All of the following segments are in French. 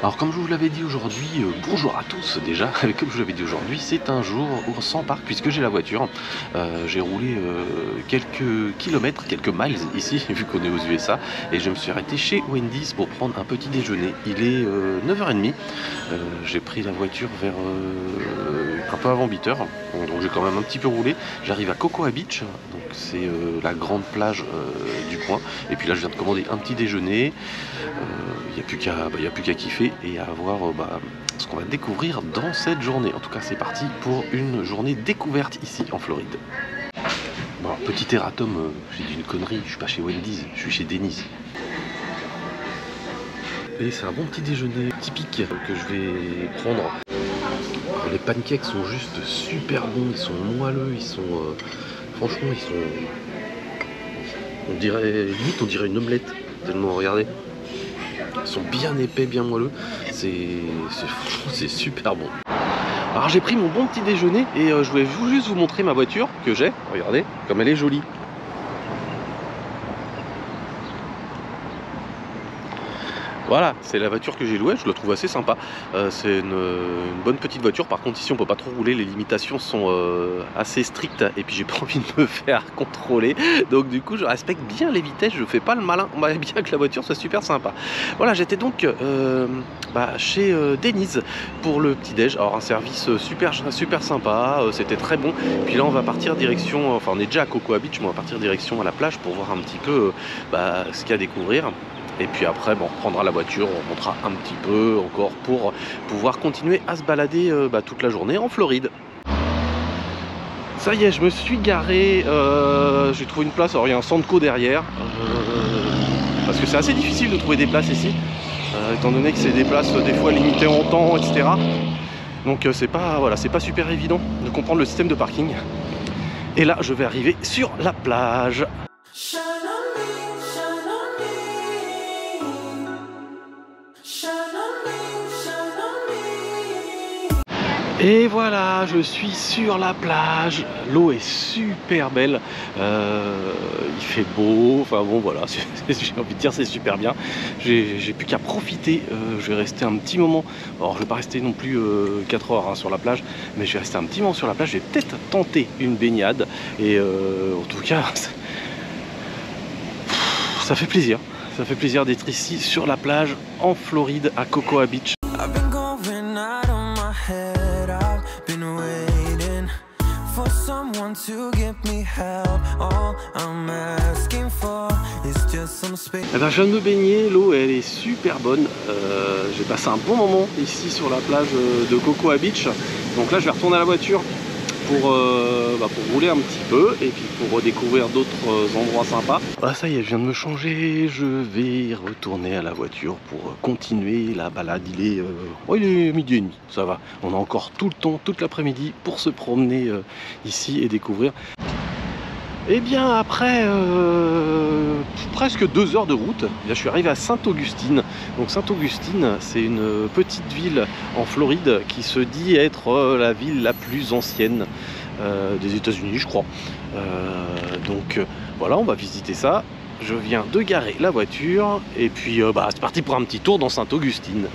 Alors comme je vous l'avais dit aujourd'hui, bonjour à tous déjà, comme je vous l'avais dit aujourd'hui, c'est un jour sans parc puisque j'ai la voiture. J'ai roulé quelques kilomètres, quelques miles ici, vu qu'on est aux USA, et je me suis arrêté chez Wendy's pour prendre un petit déjeuner. Il est 9h30, j'ai pris la voiture vers un peu avant 8h, donc j'ai quand même un petit peu roulé. J'arrive à Cocoa Beach, donc c'est la grande plage du coin, et puis là je viens de commander un petit déjeuner. Il n'y a plus qu'à kiffer et à voir ce qu'on va découvrir dans cette journée. En tout cas, c'est parti pour une journée découverte ici en Floride. Bon, petit erratum, j'ai dit une connerie, je suis pas chez Wendy's, je suis chez Denny's. Et c'est un bon petit déjeuner typique que je vais prendre. Les pancakes sont juste super bons, ils sont moelleux, ils sont... franchement, ils sont... on dirait une omelette, tellement, regardez. Ils sont bien épais, bien moelleux, c'est super bon. Alors j'ai pris mon bon petit déjeuner et je voulais juste vous montrer ma voiture que j'ai. Regardez comme elle est jolie. Voilà, c'est la voiture que j'ai louée, je la trouve assez sympa. C'est une bonne petite voiture, par contre ici on peut pas trop rouler, les limitations sont assez strictes et puis j'ai pas envie de me faire contrôler. Donc du coup je respecte bien les vitesses, je fais pas le malin, on m'aimerait bien que la voiture soit super sympa. Voilà, j'étais donc chez Denny's pour le petit déj. Alors un service super sympa, c'était très bon. Puis là on va partir direction, enfin on est déjà à Cocoa Beach, mais on va partir direction à la plage pour voir un petit peu ce qu'il y a à découvrir. Et puis après, on reprendra la voiture, on remontera un petit peu encore pour pouvoir continuer à se balader toute la journée en Floride. Ça y est, je me suis garé, j'ai trouvé une place, alors il y a un Sandco derrière, parce que c'est assez difficile de trouver des places ici, étant donné que c'est des places des fois limitées en temps, etc. Donc c'est pas super évident de comprendre le système de parking. Et là, je vais arriver sur la plage. Et voilà, je suis sur la plage, l'eau est super belle, il fait beau, enfin bon voilà, j'ai envie de dire c'est super bien, j'ai plus qu'à profiter, je vais rester un petit moment, alors je vais pas rester non plus 4 heures sur la plage, mais je vais rester un petit moment sur la plage, je vais peut-être tenter une baignade, et en tout cas, ça fait plaisir d'être ici sur la plage en Floride à Cocoa Beach. Eh ben, je viens de me baigner, l'eau elle est super bonne, j'ai passé un bon moment ici sur la plage de Cocoa Beach, donc là je vais retourner à la voiture pour rouler un petit peu et puis pour redécouvrir d'autres endroits sympas. Ah ça y est, je viens de me changer, je vais retourner à la voiture pour continuer la balade. Il est 12h30, ça va, on a encore tout le temps, toute l'après-midi pour se promener ici et découvrir. Et bien après presque 2 heures de route, je suis arrivé à Saint-Augustine. Donc Saint-Augustine, c'est une petite ville en Floride qui se dit être la ville la plus ancienne des États-Unis, je crois. Donc voilà, on va visiter ça. Je viens de garer la voiture et puis c'est parti pour un petit tour dans Saint-Augustine.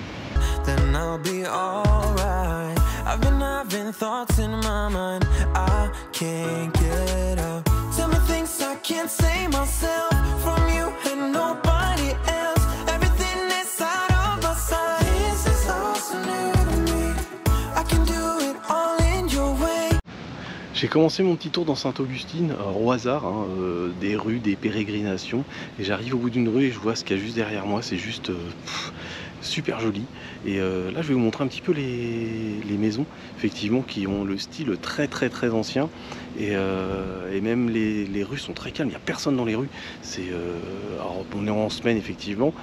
J'ai commencé mon petit tour dans Saint-Augustine au hasard, des rues, des pérégrinations, et j'arrive au bout d'une rue et je vois ce qu'il y a juste derrière moi, c'est juste super joli. Et là je vais vous montrer un petit peu les maisons, effectivement, qui ont le style très ancien, et même les rues sont très calmes, il n'y a personne dans les rues. Alors on est en semaine effectivement,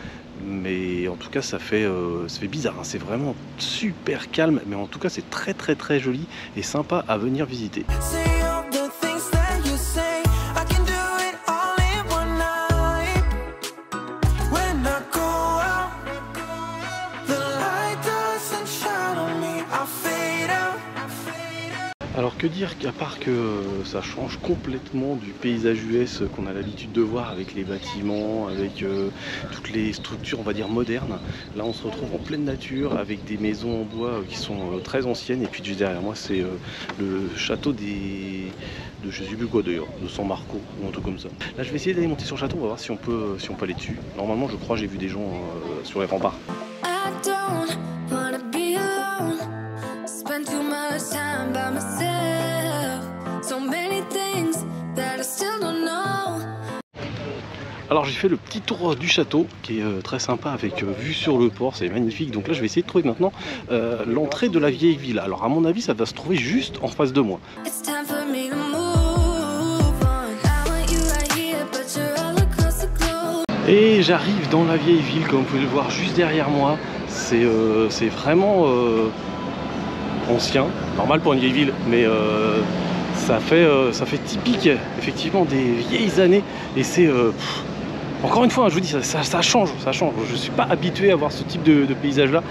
mais en tout cas ça fait bizarre, hein. C'est vraiment super calme, mais en tout cas c'est très joli et sympa à venir visiter. Alors que dire qu'à part que ça change complètement du paysage US qu'on a l'habitude de voir avec les bâtiments, avec toutes les structures on va dire modernes. Là on se retrouve en pleine nature avec des maisons en bois qui sont très anciennes, et puis juste derrière moi c'est le château de je sais plus quoi d'ailleurs, de San Marco ou un truc comme ça. Là je vais essayer d'aller monter sur le château, on va voir si on peut aller dessus. Normalement je crois j'ai vu des gens sur les remparts. Alors j'ai fait le petit tour du château qui est très sympa avec vue sur le port, c'est magnifique. Donc là je vais essayer de trouver maintenant l'entrée de la vieille ville. Alors à mon avis ça va se trouver juste en face de moi. Et j'arrive dans la vieille ville, comme vous pouvez le voir juste derrière moi. C'est vraiment ancien, normal pour une vieille ville, mais ça fait typique effectivement des vieilles années. Et c'est encore une fois, hein, je vous dis, ça change, ça change. Je suis pas habitué à voir ce type de paysage là,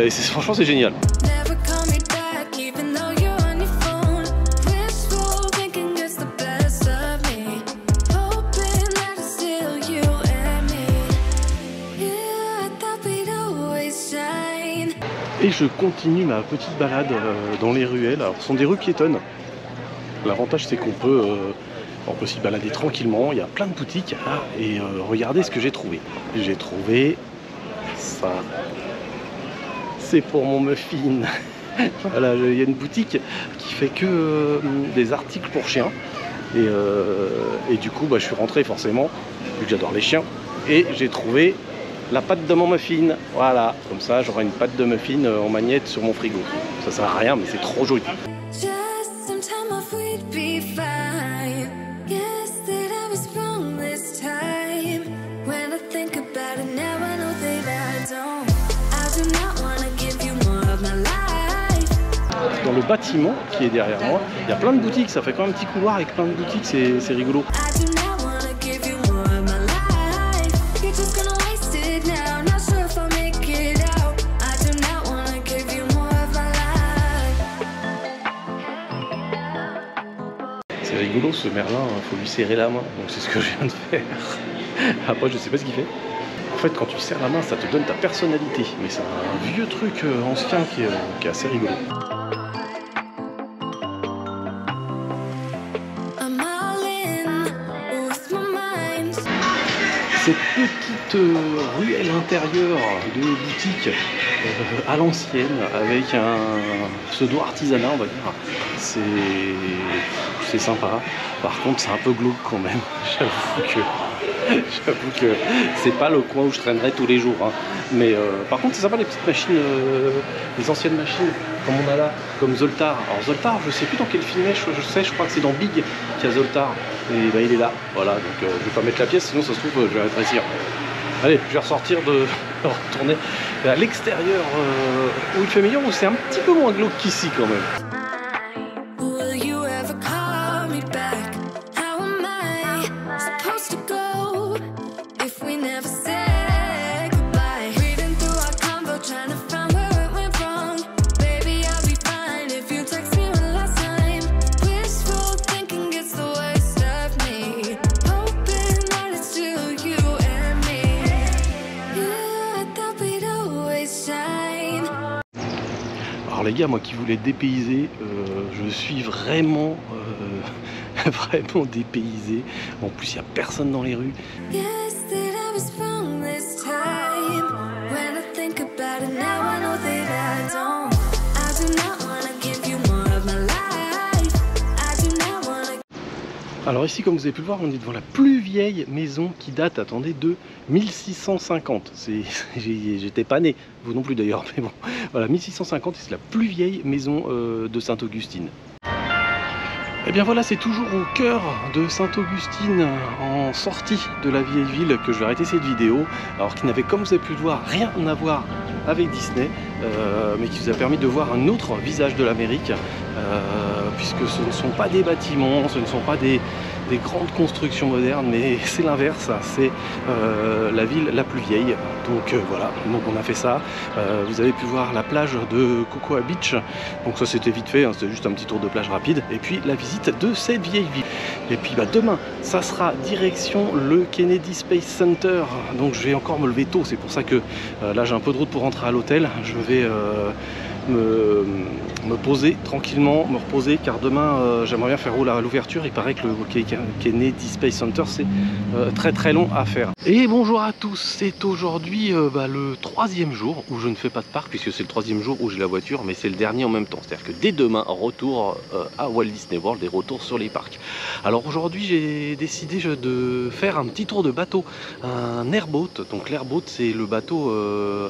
et franchement c'est génial. Et je continue ma petite balade dans les ruelles. Alors ce sont des rues piétonnes. L'avantage c'est qu'on peut s'y balader tranquillement. Il y a plein de boutiques. Ah, et regardez ce que j'ai trouvé. J'ai trouvé ça. C'est pour mon muffin. Voilà, il y a une boutique qui fait que des articles pour chiens. Et du coup, je suis rentré forcément, vu que j'adore les chiens. Et j'ai trouvé la pâte de mon muffin. Voilà, comme ça j'aurai une pâte de muffin en magnète sur mon frigo. Ça sert à rien, mais c'est trop joli. Dans le bâtiment qui est derrière moi, il y a plein de boutiques, ça fait quand même un petit couloir avec plein de boutiques, c'est rigolo. C'est rigolo ce Merlin, il faut lui serrer la main, donc c'est ce que je viens de faire. Après je sais pas ce qu'il fait. En fait quand tu serres la main ça te donne ta personnalité, mais c'est un vieux truc ancien qui est assez rigolo. Cette petite ruelle intérieure de boutique à l'ancienne avec un pseudo artisanat on va dire, c'est sympa. Par contre c'est un peu glauque quand même. J'avoue que c'est pas le coin où je traînerai tous les jours, hein. Mais par contre c'est sympa les petites machines, les anciennes machines comme on a là, comme Zoltar. Alors Zoltar je sais plus dans quel film je crois que c'est dans Big qu'il y a Zoltar. Et il est là, voilà, donc je vais pas mettre la pièce sinon ça se trouve je vais rétrécir. Allez, je vais ressortir retourner à l'extérieur où il fait meilleur, où c'est un petit peu moins glauque qu'ici quand même. Alors les gars, moi qui voulais dépayser, je suis vraiment vraiment dépaysé. En plus il n'y a personne dans les rues. Alors ici, comme vous avez pu le voir, on est devant la plus vieille maison qui date, attendez, de 1650. J'étais pas né, vous non plus d'ailleurs, mais bon, voilà, 1650, c'est la plus vieille maison de Sainte-Augustine. Et bien voilà, c'est toujours au cœur de Sainte-Augustine, en sortie de la vieille ville, que je vais arrêter cette vidéo. Alors qui n'avait, comme vous avez pu le voir, rien à voir avec Disney, mais qui vous a permis de voir un autre visage de l'Amérique, puisque ce ne sont pas des bâtiments, ce ne sont pas des des grandes constructions modernes, mais c'est l'inverse, c'est la ville la plus vieille. Donc voilà, donc on a fait ça. Vous avez pu voir la plage de Cocoa Beach, donc ça c'était vite fait, hein, c'était juste un petit tour de plage rapide. Et puis la visite de cette vieille ville. Et puis demain, ça sera direction le Kennedy Space Center. Donc je vais encore me lever tôt, c'est pour ça que là j'ai un peu de route pour rentrer à l'hôtel. Je vais me poser tranquillement, me reposer, car demain j'aimerais bien faire l'ouverture. Il paraît que le Kennedy Space Center c'est très long à faire. Et bonjour à tous, c'est aujourd'hui le 3e jour où je ne fais pas de parc, puisque c'est le 3e jour où j'ai la voiture, mais c'est le dernier en même temps. C'est-à-dire que dès demain, retour à Walt Disney World et retour sur les parcs. Alors aujourd'hui j'ai décidé de faire un petit tour de bateau, un airboat. Donc l'airboat c'est le bateau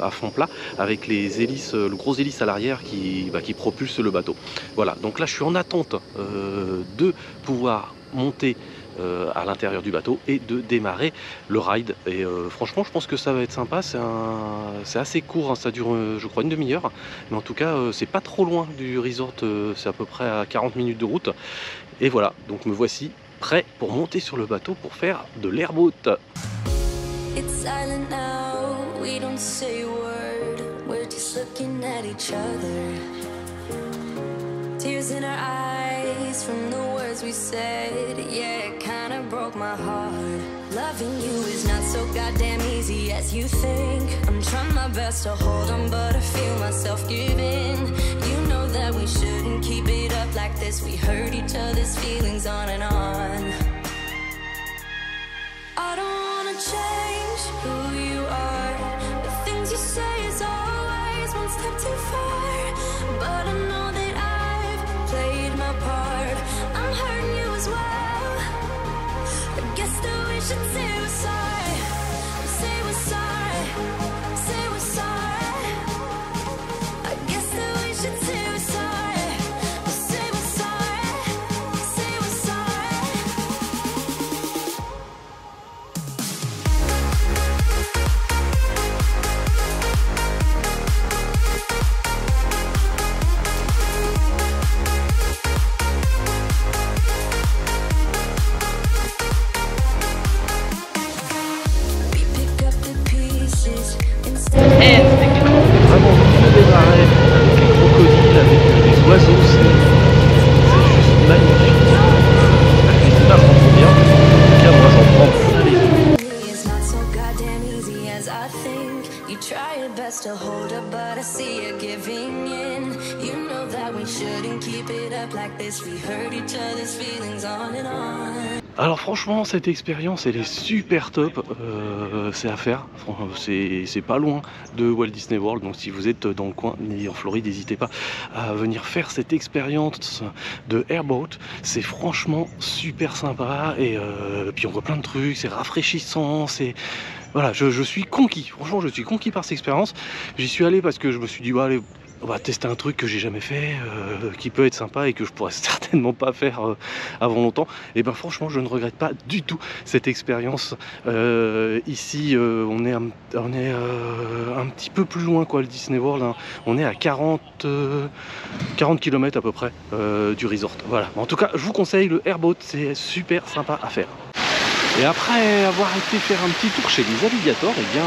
à fond plat avec les hélices, le gros hélice à l'arrière qui propulse le bateau. Voilà, donc là je suis en attente de pouvoir monter à l'intérieur du bateau et de démarrer le ride. Et franchement je pense que ça va être sympa. C'est assez court, hein, ça dure je crois une demi-heure, mais en tout cas c'est pas trop loin du resort, c'est à peu près à 40 minutes de route. Et voilà, donc me voici prêt pour monter sur le bateau pour faire de l'airboat. It's silent now, we don't say a word, we're just looking at each other. Tears in our eyes from the words we said, yeah, it kinda broke my heart. Loving you is not so goddamn easy as you think. I'm trying my best to hold on, but I feel myself giving. You know that we shouldn't keep it up like this. We hurt each other's feelings on and on. I don't wanna change who you are. The things you say is always one step too far. But I know that I've played my part. I'm hurting you as well. I guess that we should say we're sorry. Say we're sorry. Say we're sorry. I guess that we should say we're sorry. Say we're sorry. Say we're sorry. We pick up the pieces instead. Vraiment tout démarrer avec les crocodiles, avec les oiseaux, c'est juste magnifique. Les images sont bien. En tout cas moi j'en prends plein les yeux. It's not so goddamn easy as I think. You try your best to hold up, but I see you giving in. You know that we shouldn't keep it up like this. We hurt each other's feelings on and on. Alors franchement cette expérience elle est super top, c'est à faire, c'est pas loin de Walt Disney World, donc si vous êtes dans le coin en Floride n'hésitez pas à venir faire cette expérience de airboat. C'est franchement super sympa et puis on voit plein de trucs, c'est rafraîchissant, c'est... Voilà, je suis conquis, franchement je suis conquis par cette expérience. J'y suis allé parce que je me suis dit bah, allez, on va tester un truc que j'ai jamais fait, qui peut être sympa et que je pourrais certainement pas faire avant longtemps. Et ben franchement je ne regrette pas du tout cette expérience. Ici on est un petit peu plus loin quoi, le Disney World, hein. On est à 40 km à peu près du resort. Voilà, en tout cas je vous conseille le airboat, c'est super sympa à faire. Et après avoir été faire un petit tour chez les alligators, et bien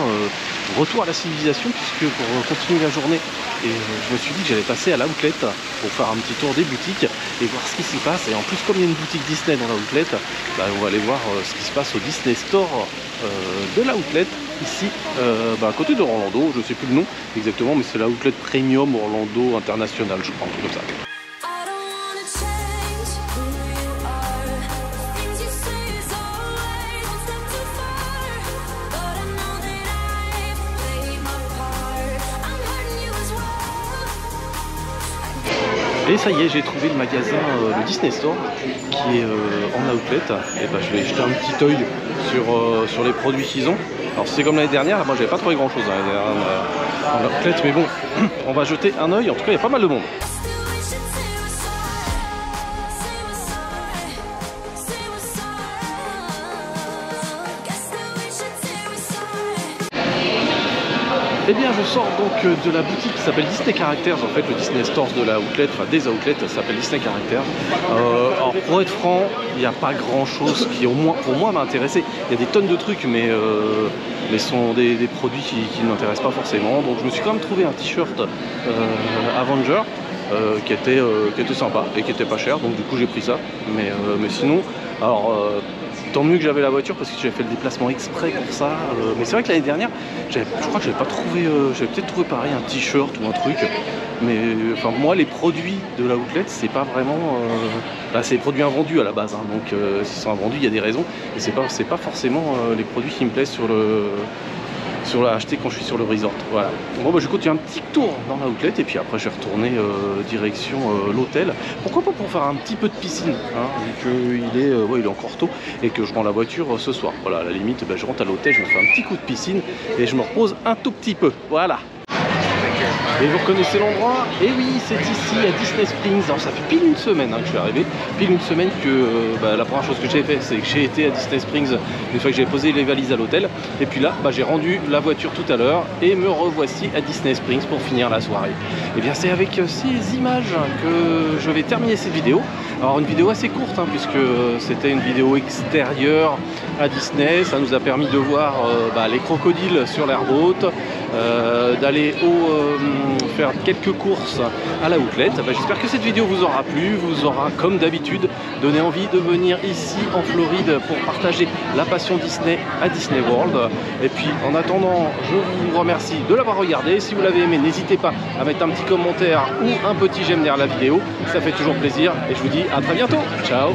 retour à la civilisation, puisque pour continuer la journée, je me suis dit que j'allais passer à l'outlet pour faire un petit tour des boutiques et voir ce qui s'y passe. Et en plus comme il y a une boutique Disney dans l'outlet, on va aller voir ce qui se passe au Disney Store de l'outlet ici à côté de Orlando. Je sais plus le nom exactement, mais c'est l'outlet Premium Orlando International, je crois, un truc comme ça. I don't wanna change who you are. The things you say is always one step too far. But I know that I've played my part. I'm hurting you as well. Et ça y est, j'ai trouvé le magasin, le Disney Store, qui est en outlet. Et je vais jeter un petit œil sur les produits qu'ils ont. Alors c'est comme l'année dernière, moi j'avais pas trouvé grand chose en outlet, mais bon, on va jeter un œil. En tout cas, il y a pas mal de monde. Eh bien, je sors donc de la boutique qui s'appelle Disney Characters, en fait, le Disney Stores de la outlet, enfin des outlets, ça s'appelle Disney Characters. Alors, pour être franc, il n'y a pas grand chose qui, au moins, pour moi, m'a intéressé. Il y a des tonnes de trucs, mais ce sont des produits qui ne m'intéressent pas forcément. Donc, je me suis quand même trouvé un t-shirt Avenger qui était sympa et qui était pas cher. Donc, du coup, j'ai pris ça. Mais sinon, alors. Tant mieux que j'avais la voiture parce que j'avais fait le déplacement exprès pour ça. Mais c'est vrai que l'année dernière, je crois que j'avais pas trouvé. J'avais peut-être trouvé pareil un t-shirt ou un truc. Mais enfin moi les produits de la outlet c'est pas vraiment. C'est des produits invendus à la base. Hein, donc s'ils sont invendus, il y a des raisons. Et c'est pas forcément les produits qui me plaisent sur la acheter quand je suis sur le resort. Voilà. Bon je continue un petit tour dans la outlet et puis après je vais retourner direction l'hôtel. Pourquoi pas pour faire un petit peu de piscine, hein, vu qu'il est encore tôt et que je rends la voiture ce soir. Voilà, à la limite je rentre à l'hôtel, je me fais un petit coup de piscine et je me repose un tout petit peu. Voilà. Et vous reconnaissez l'endroit? Et oui, c'est ici à Disney Springs. Alors ça fait pile une semaine que je suis arrivé, pile une semaine que la première chose que j'ai fait, c'est que j'ai été à Disney Springs une fois que j'ai posé les valises à l'hôtel. Et puis là, j'ai rendu la voiture tout à l'heure et me revoici à Disney Springs pour finir la soirée. Et bien c'est avec ces images que je vais terminer cette vidéo. Alors une vidéo assez courte, hein, puisque c'était une vidéo extérieure à Disney. Ça nous a permis de voir les crocodiles sur l'airboat, d'aller faire quelques courses à la outlet. J'espère que cette vidéo vous aura plu, vous aura comme d'habitude donné envie de venir ici en Floride pour partager la passion Disney à Disney World. Et puis en attendant, je vous remercie de l'avoir regardé. Si vous l'avez aimé, n'hésitez pas à mettre un petit commentaire ou un petit j'aime derrière la vidéo, ça fait toujours plaisir et je vous dis à très bientôt. Ciao.